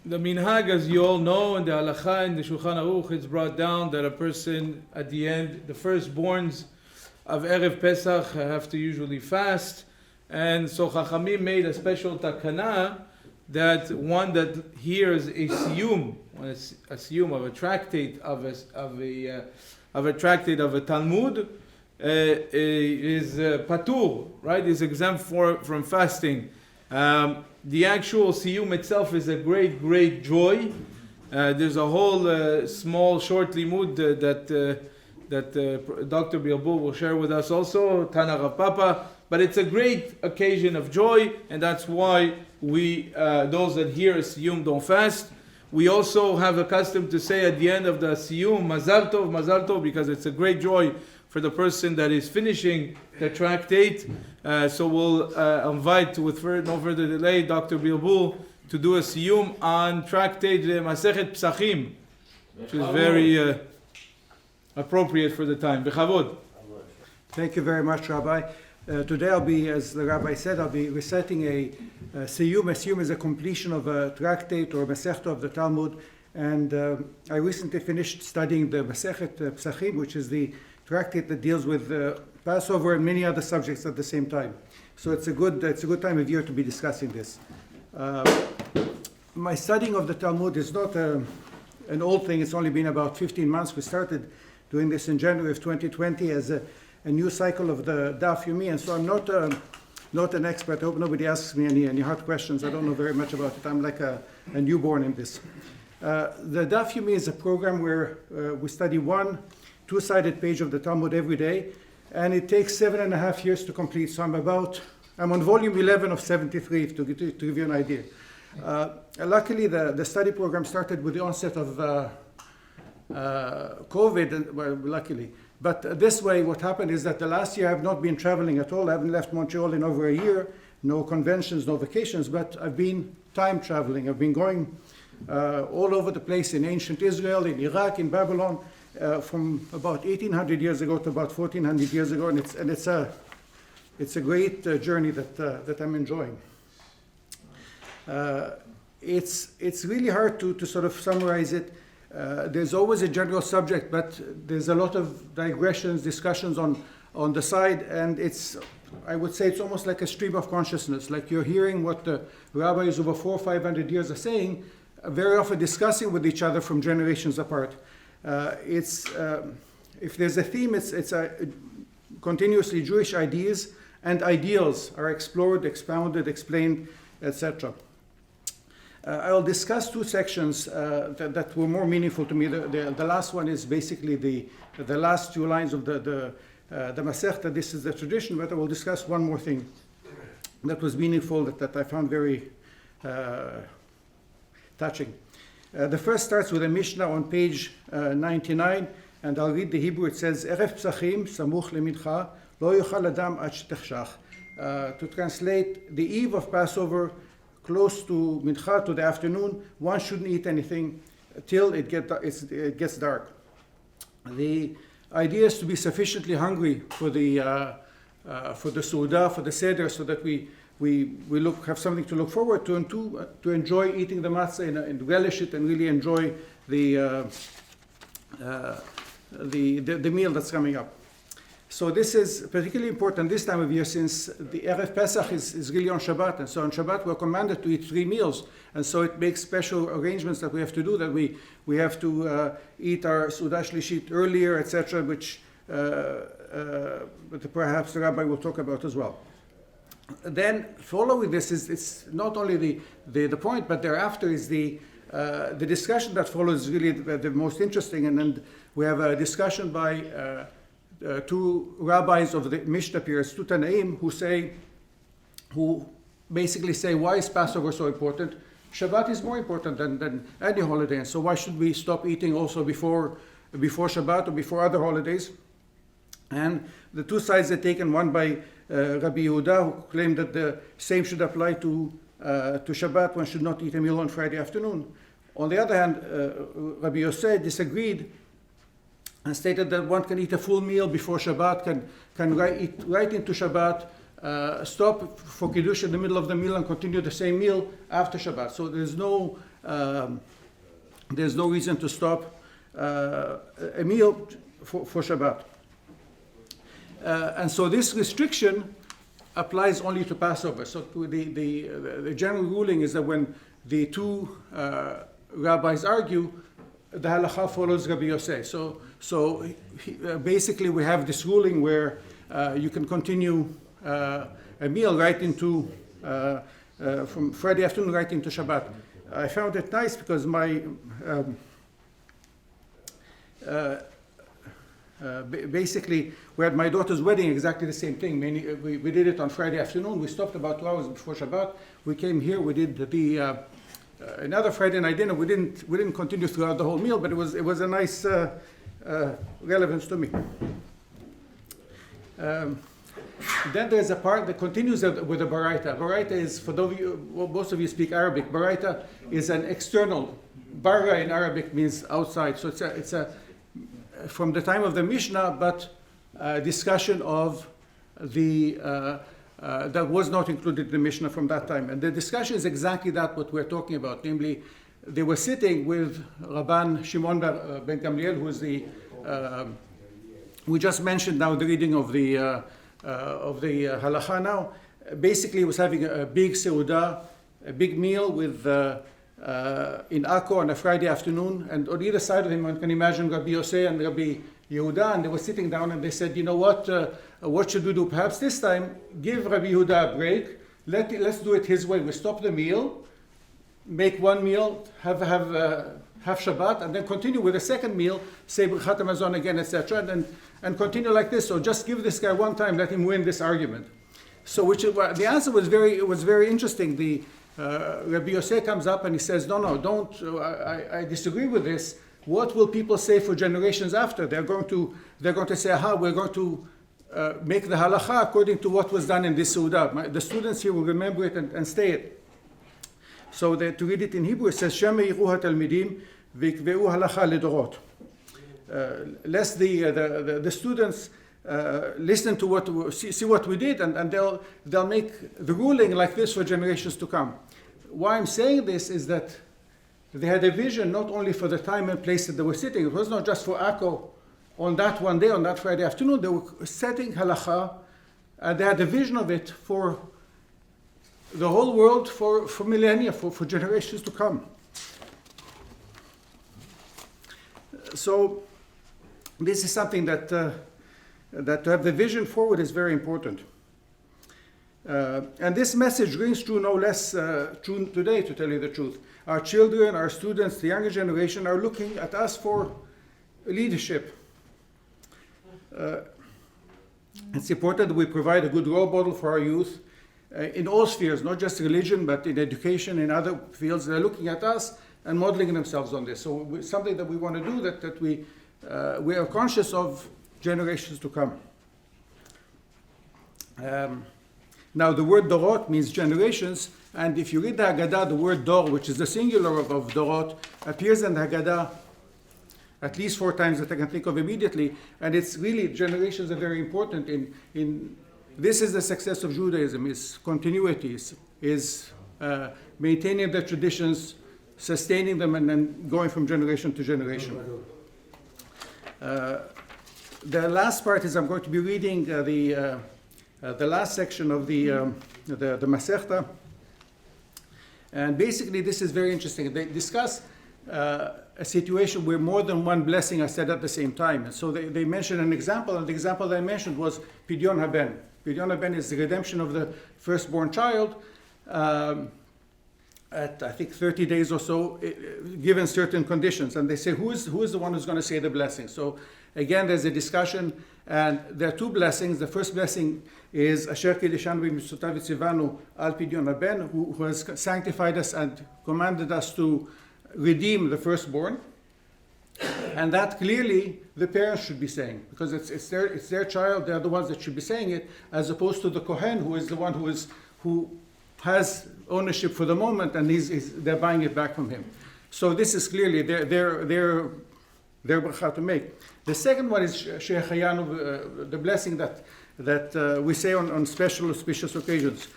the minhag, as you all know, in the halacha, in the Shulchan Aruch, it's brought down that a person at the end, the firstborns of Erev Pesach have to usually fast. And so Chachamim made a special takana that one that hears a siyum, a siyum of a tractate of a tractate of a Talmud, is patur, right? Is exempt from fasting. The actual siyum itself is a great, great joy. There's a whole small, short limud that Dr. Bilbul will share with us also, Tana Rav Papa. But it's a great occasion of joy, and that's why we, those that hear a siyum, don't fast. We also have a custom to say at the end of the siyum, Mazal Tov, because it's a great joy for the person that is finishing the tractate. So we'll invite, with no further delay, Dr. Bilbul to do a siyum on tractate Masechet Psachim, which is very appropriate for the time. Bechavod. Thank you very much, Rabbi. Today I'll be, as the Rabbi said, I'll be reciting a Siyum. A Siyum is a completion of a tractate or Masechta of the Talmud. And I recently finished studying the Masechet Psachim, which is the tractate that deals with Passover and many other subjects at the same time. So it's a good time of year to be discussing this. My studying of the Talmud is not an old thing. It's only been about 15 months. We started doing this in January of 2020 as a new cycle of the Daf Yomi, and so I'm not an expert. I hope nobody asks me any hard questions. I don't know very much about it. I'm like a newborn in this. The Daf Yomi is a program where we study one two-sided page of the Talmud every day, and it takes 7.5 years to complete. So I'm on volume 11 of 73 to give you an idea. Luckily, the study program started with the onset of COVID, and, well, luckily. But this way, what happened is that the last year I have not been traveling at all. I haven't left Montreal in over a year. No conventions, no vacations, but I've been time traveling. I've been going all over the place in ancient Israel, in Iraq, in Babylon, from about 1800 years ago to about 1400 years ago, and it's a great journey that I'm enjoying. It's really hard to sort of summarize it. There's always a general subject, but there's a lot of digressions, discussions on the side, and I would say it's almost like a stream of consciousness, like you're hearing what the rabbis over 400 or 500 years are saying, very often discussing with each other from generations apart. If there's a theme, it's continuously Jewish ideas and ideals are explored, expounded, explained, etc. I'll discuss two sections that were more meaningful to me. The last one is basically the last two lines of the Masechta. This is the tradition, but I will discuss one more thing that was meaningful, that I found very touching. The first starts with a Mishnah on page 99, and I'll read the Hebrew. It says, Erev Psachim samuch lemincha lo yochal adam ad shetechshach. To translate, the eve of Passover, close to Mincha, to the afternoon, one shouldn't eat anything till it gets dark. The idea is to be sufficiently hungry for the Suda, for the Seder, so that we have something to look forward to, and to enjoy eating the matzah and relish it and really enjoy the meal that's coming up. So this is particularly important this time of year, since the Erev Pesach is really on Shabbat, and so on Shabbat we're commanded to eat 3 meals, and so it makes special arrangements that we have to do, that we have to eat our Suda Shlishit earlier, etc., which perhaps the Rabbi will talk about as well. Then following this it's not only the point, but thereafter is the discussion that follows, really the most interesting, and then we have a discussion by two rabbis of the Mishnah periods, two Tanaim, who basically say, why is Passover so important? Shabbat is more important than any holiday, and so why should we stop eating also before Shabbat or before other holidays? And the two sides are taken, one by Rabbi Yehuda, who claimed that the same should apply to Shabbat. One should not eat a meal on Friday afternoon. On the other hand, Rabbi Yosef disagreed and stated that one can eat a full meal before Shabbat, can eat right into Shabbat, stop for Kiddush in the middle of the meal and continue the same meal after Shabbat. So there's no there's no reason to stop a meal for Shabbat. And so this restriction applies only to Passover. So the general ruling is that when the two rabbis argue, the halakha follows Rabbi Yosef. So basically we have this ruling where you can continue a meal right into, from Friday afternoon right into Shabbat. I found it nice because my, basically we had my daughter's wedding, exactly the same thing. We did it on Friday afternoon. We stopped about 2 hours before Shabbat. We came here, we did the another Friday night dinner. We didn't continue throughout the whole meal, but it was a nice relevance to me. Then there's a part that continues with a baraita. Baraita is, for those of you, well, most of you speak Arabic, baraita is an external. Bara in Arabic means outside. So it's a from the time of the Mishnah, but discussion of the that was not included in the Mishnah from that time. And the discussion is exactly that what we're talking about. Namely, they were sitting with Rabban Shimon ben Gamliel, who is the we just mentioned now the reading of the halakha now. Basically, he was having a big seudah, a big meal with in Akko on a Friday afternoon, and on either side of him, one can imagine Rabbi Yosef and Rabbi Yehuda, and they were sitting down and they said, you know what should we do? Perhaps this time, give Rabbi Yehuda a break. Let's do it his way. We stop the meal, make one meal, have Shabbat, and then continue with a second meal, say Birchat Hamazon again, etc., and continue like this. So just give this guy one time, let him win this argument. So the answer was very interesting. The Rabbi Yosef comes up and he says, no, don't, I disagree with this. What will people say for generations after? They're going to say, we're going to make the halakha according to what was done in this Seudah. The students here will remember it and stay it. So to read it in Hebrew, it says, Shem yiru hatalmidim v'ikveu halakha ledorot. Lest the students listen to see what we did, and they'll make the ruling like this for generations to come. Why I'm saying this is that they had a vision not only for the time and place that they were sitting. It was not just for Akko on that one day, on that Friday afternoon. They were setting halakha, and they had a vision of it for the whole world, for millennia, for generations to come. So this is something that to have the vision forward is very important. And this message rings true no less true today, to tell you the truth. Our children, our students, the younger generation are looking at us for leadership. It's important that we provide a good role model for our youth in all spheres, not just religion, but in education, in other fields. They're looking at us and modeling themselves on this. So something that we want to do, that we are conscious of generations to come. Now, the word dorot means generations, and if you read the Haggadah, the word dor, which is the singular of dorot, appears in the Haggadah at least 4 times that I can think of immediately, and it's really, generations are very important in this is the success of Judaism, is continuity, is maintaining the traditions, sustaining them, and then going from generation to generation. The last part is I'm going to be reading the last section of the Masechta, and basically this is very interesting. They discuss a situation where more than one blessing are said at the same time, and so they mention an example, and the example they mentioned was Pidyon Haben. Pidyon Haben is the redemption of the firstborn child at I think 30 days or so, given certain conditions, and they say who is the one who's going to say the blessing. So again, there's a discussion, and there are 2 blessings. The first blessing is Asher Kideshanu b'mitzvotav v'tzivanu al Pidyon Haben, who has sanctified us and commanded us to redeem the firstborn, and that clearly the parents should be saying, because it's their child. They're the ones that should be saying it, as opposed to the Kohen, who is the one who has ownership for the moment, and they're buying it back from him. So this is clearly their bracha to make. The second one is Shehechayanu, the blessing that we say on special auspicious occasions.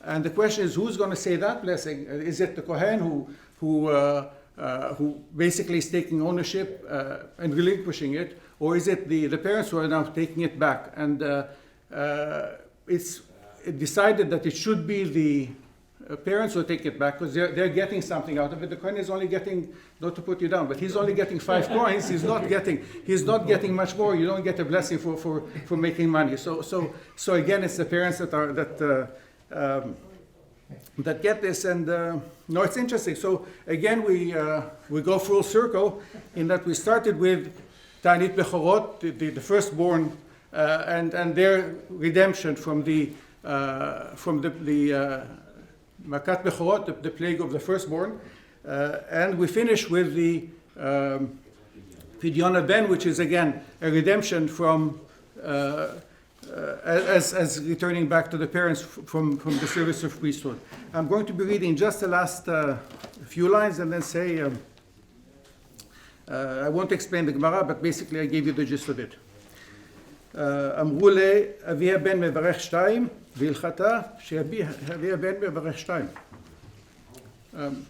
And the question is, who's going to say that blessing? Is it the Kohen who who basically is taking ownership and relinquishing it, or is it the parents who are now taking it back? And it's decided that it should be the parents who take it back because they're getting something out of it. The Kohen is only getting, not to put you down, but he's only getting 5 coins. He's not getting much more. You don't get a blessing for making money. So again, it's the parents that get this. And no, it's interesting. So again, we go full circle in that we started with Ta'anit Bechorot, the firstborn, and their redemption from the Makat Bechorot, the plague of the firstborn, and we finish with the Pidyon Ben, which is again a redemption from as returning back to the parents from the service of priesthood. I'm going to be reading just the last few lines and then say I won't explain the Gemara, but basically I gave you the gist of it. אמרו לאבי הבן מברך 2 והלכתה שאבי הבן מברך 2. And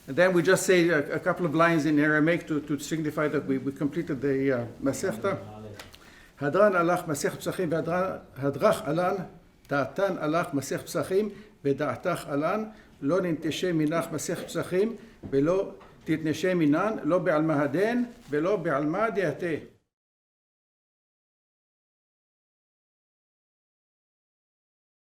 then we just say a couple of lines in Aramaic to signify that we completed the Masechta. הדרן הלך מסכת פסחים והדרך עלן, דעתן הלך מסכת פסחים ודעתך עלן, לא ננטשה מנך מסכת פסחים ולא תתנשה מנן, לא בעלמא הדן ולא בעלמא דעתה.